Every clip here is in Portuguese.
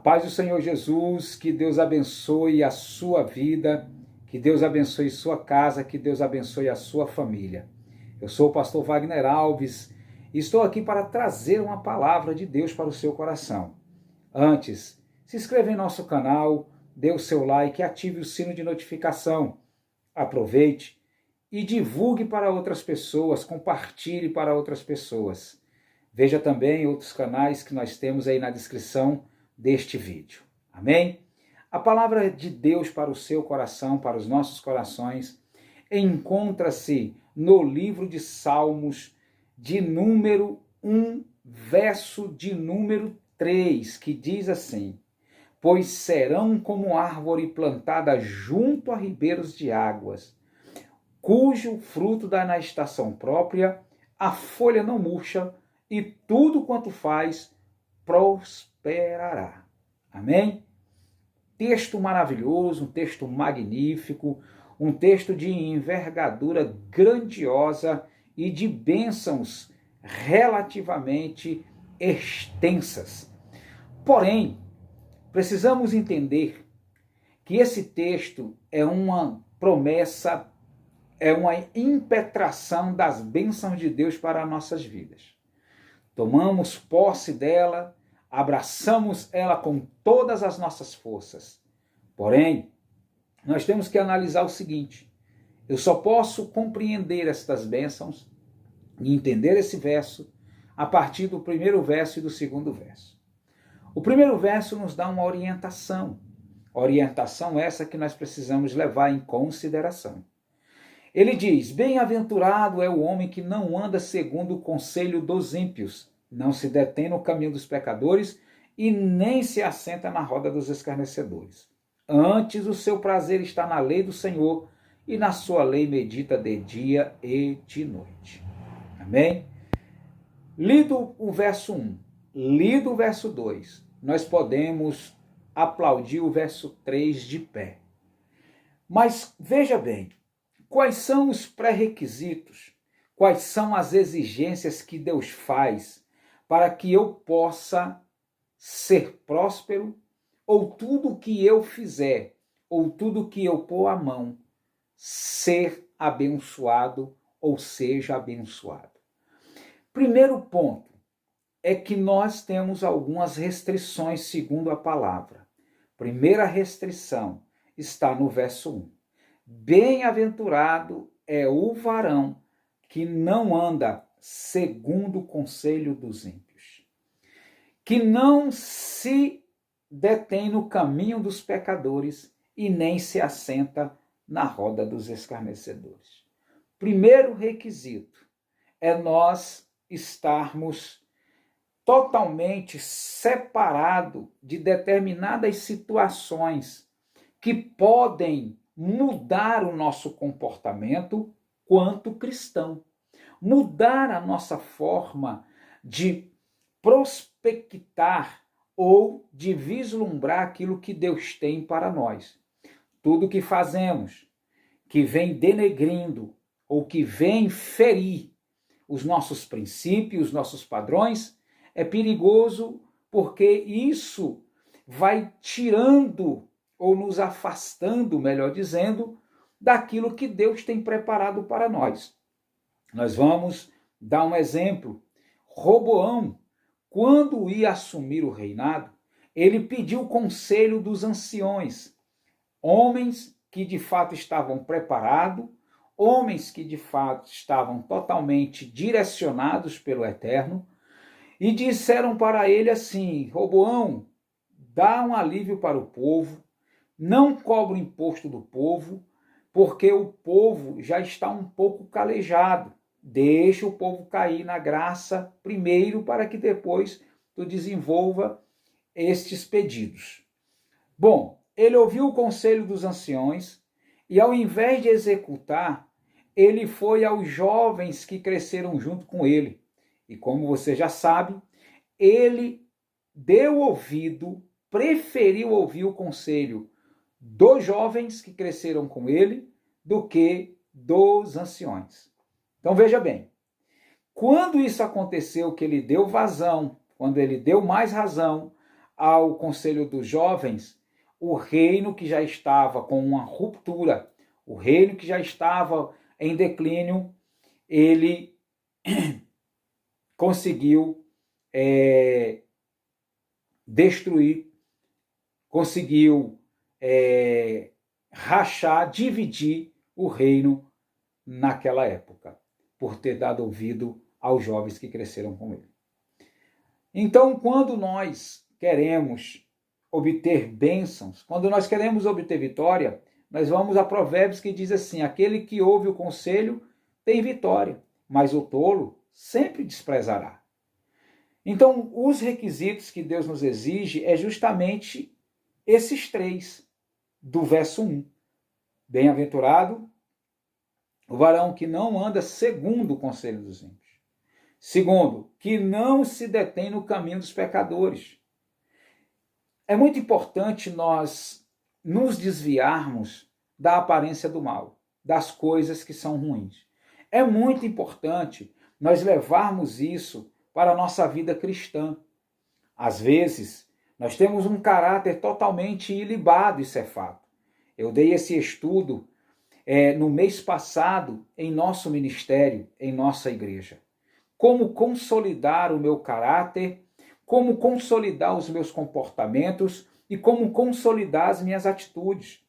paz do Senhor Jesus, que Deus abençoe a sua vida, que Deus abençoe sua casa, que Deus abençoe a sua família. Eu sou o pastor Wagner Alves e estou aqui para trazer uma palavra de Deus para o seu coração. Antes, se inscreva em nosso canal, dê o seu like e ative o sino de notificação. Aproveite e divulgue para outras pessoas, compartilhe para outras pessoas. Veja também outros canais que nós temos aí na descrição deste vídeo. Amém? A palavra de Deus para o seu coração, para os nossos corações, encontra-se no livro de Salmos, de número 1, verso de número 3, que diz assim: pois serão como árvore plantada junto a ribeiros de águas, cujo fruto dá na estação própria, a folha não murcha, e tudo quanto faz prosperará. Amém? Texto maravilhoso, um texto magnífico, um texto de envergadura grandiosa e de bênçãos relativamente extensas. Porém, precisamos entender que esse texto é uma promessa, é uma impetração das bênçãos de Deus para as nossas vidas. Tomamos posse dela, abraçamos ela com todas as nossas forças. Porém, nós temos que analisar o seguinte: eu só posso compreender estas bênçãos e entender esse verso a partir do primeiro verso e do segundo verso. O primeiro verso nos dá uma orientação essa que nós precisamos levar em consideração. Ele diz: bem-aventurado é o homem que não anda segundo o conselho dos ímpios, não se detém no caminho dos pecadores e nem se assenta na roda dos escarnecedores. Antes o seu prazer está na lei do Senhor, e na sua lei medita de dia e de noite. Amém? Lido o verso 1, lido o verso 2, nós podemos aplaudir o verso 3 de pé. Mas veja bem, quais são os pré-requisitos, quais são as exigências que Deus faz para que eu possa ser próspero, ou tudo que eu fizer, ou tudo que eu pôr a mão, ser abençoado ou seja abençoado. Primeiro ponto é que nós temos algumas restrições segundo a palavra. Primeira restrição está no verso 1. Bem-aventurado é o varão que não anda segundo o conselho dos ímpios, que não se detém no caminho dos pecadores e nem se assenta na roda dos escarnecedores. Primeiro requisito é nós estarmos totalmente separados de determinadas situações que podem mudar o nosso comportamento quanto cristão, mudar a nossa forma de prospectar ou de vislumbrar aquilo que Deus tem para nós. Tudo que fazemos que vem denegrindo ou que vem ferir os nossos princípios, os nossos padrões, é perigoso, porque isso vai tirando ou nos afastando, melhor dizendo, daquilo que Deus tem preparado para nós. Nós vamos dar um exemplo. Roboão, quando ia assumir o reinado, ele pediu o conselho dos anciões, homens que de fato estavam preparados, homens que de fato estavam totalmente direcionados pelo Eterno, e disseram para ele assim: Roboão, dá um alívio para o povo, não cobra o imposto do povo, porque o povo já está um pouco calejado. Deixa o povo cair na graça primeiro, para que depois tu desenvolva estes pedidos. Bom, ele ouviu o conselho dos anciões e, ao invés de executar, ele foi aos jovens que cresceram junto com ele. E como você já sabe, ele deu ouvido, preferiu ouvir o conselho dos jovens que cresceram com ele do que dos anciões. Então veja bem, quando isso aconteceu, que ele deu vazão, quando ele deu mais razão ao conselho dos jovens, o reino que já estava com uma ruptura, o reino que já estava em declínio, ele conseguiu destruir, conseguiu rachar, dividir o reino naquela época, por ter dado ouvido aos jovens que cresceram com ele. Então, quando nós queremos obter bênçãos, quando nós queremos obter vitória, nós vamos a Provérbios que diz assim: aquele que ouve o conselho tem vitória, mas o tolo sempre desprezará. Então, os requisitos que Deus nos exige é justamente esses três, do verso 1. Bem-aventurado o varão que não anda segundo o conselho dos ímpios. Segundo, que não se detém no caminho dos pecadores. É muito importante nós nos desviarmos da aparência do mal, das coisas que são ruins. É muito importante nós levarmos isso para a nossa vida cristã. Às vezes, nós temos um caráter totalmente ilibado, isso é fato. Eu dei esse estudo no mês passado em nosso ministério, em nossa igreja. Como consolidar o meu caráter, como consolidar os meus comportamentos e como consolidar as minhas atitudes.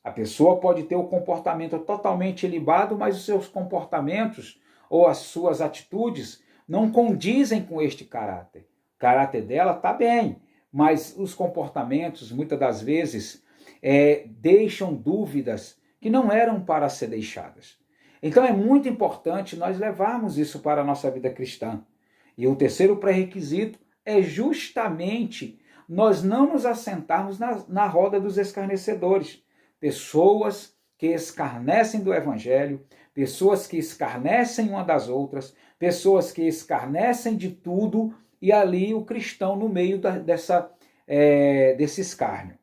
A pessoa pode ter o comportamento totalmente ilibado, mas os seus comportamentos ou as suas atitudes não condizem com este caráter. O caráter dela está bem, mas os comportamentos, muitas das vezes, deixam dúvidas que não eram para ser deixadas. Então é muito importante nós levarmos isso para a nossa vida cristã. E o terceiro pré-requisito é justamente nós não nos assentarmos na roda dos escarnecedores. Pessoas que escarnecem do evangelho, pessoas que escarnecem uma das outras, pessoas que escarnecem de tudo, e ali o cristão no meio desse escárnio.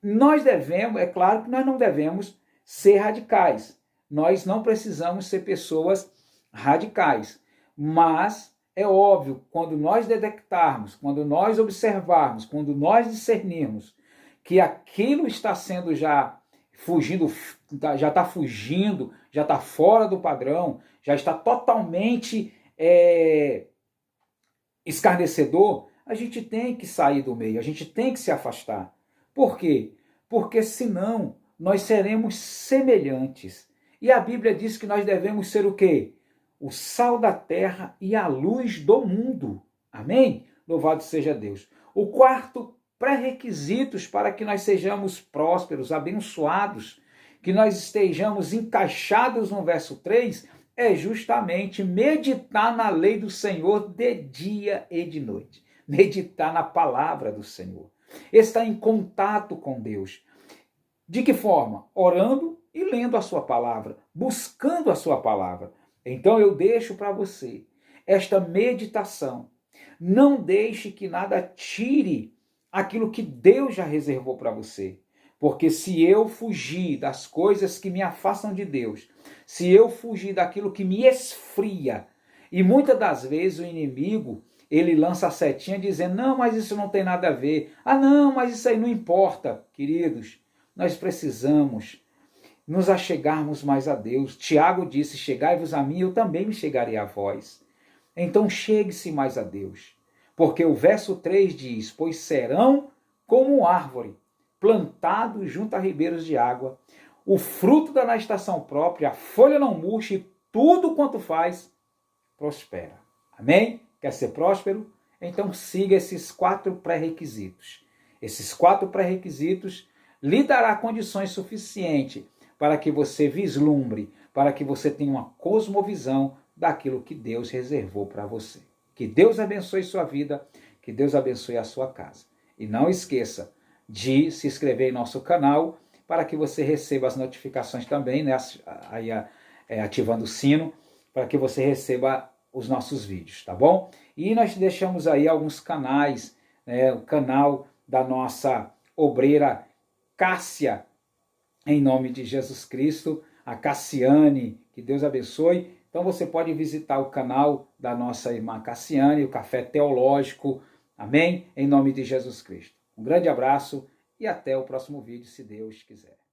Nós devemos, é claro que nós não devemos ser radicais, nós não precisamos ser pessoas radicais, mas é óbvio, quando nós detectarmos, quando nós observarmos, quando nós discernirmos que aquilo está sendo já está fugindo, já está fora do padrão, já está totalmente escarnecedor, a gente tem que sair do meio, a gente tem que se afastar. Por quê? Porque senão nós seremos semelhantes. E a Bíblia diz que nós devemos ser o quê? O sal da terra e a luz do mundo. Amém? Louvado seja Deus. O quarto pré-requisitos para que nós sejamos prósperos, abençoados, que nós estejamos encaixados no verso 3, é justamente meditar na lei do Senhor de dia e de noite. Meditar na palavra do Senhor. Estar em contato com Deus. De que forma? Orando e lendo a sua palavra, buscando a sua palavra. Então eu deixo para você esta meditação. Não deixe que nada tire aquilo que Deus já reservou para você. Porque se eu fugir das coisas que me afastam de Deus, se eu fugir daquilo que me esfria, e muitas das vezes o inimigo, ele lança a setinha dizendo, não, mas isso não tem nada a ver. Ah, não, mas isso aí não importa. Queridos, nós precisamos nos achegarmos mais a Deus. Tiago disse, chegai-vos a mim, eu também me chegarei a vós. Então chegue-se mais a Deus. Porque o verso 3 diz, pois serão como árvore, plantado junto a ribeiros de água, o fruto dá na estação própria, a folha não murcha e tudo quanto faz prospera. Amém? Quer ser próspero? Então siga esses 4 pré-requisitos. Esses 4 pré-requisitos lhe dará condições suficientes para que você vislumbre, para que você tenha uma cosmovisão daquilo que Deus reservou para você. Que Deus abençoe sua vida, que Deus abençoe a sua casa. E não esqueça de se inscrever em nosso canal para que você receba as notificações também, né? Aí, ativando o sino, para que você receba os nossos vídeos, tá bom? E nós deixamos aí alguns canais, né? O canal da nossa obreira Cássia, em nome de Jesus Cristo, a Cassiane, que Deus abençoe. Então você pode visitar o canal da nossa irmã Cassiane, o Café Teológico, Amém? Em nome de Jesus Cristo. Um grande abraço e até o próximo vídeo, se Deus quiser.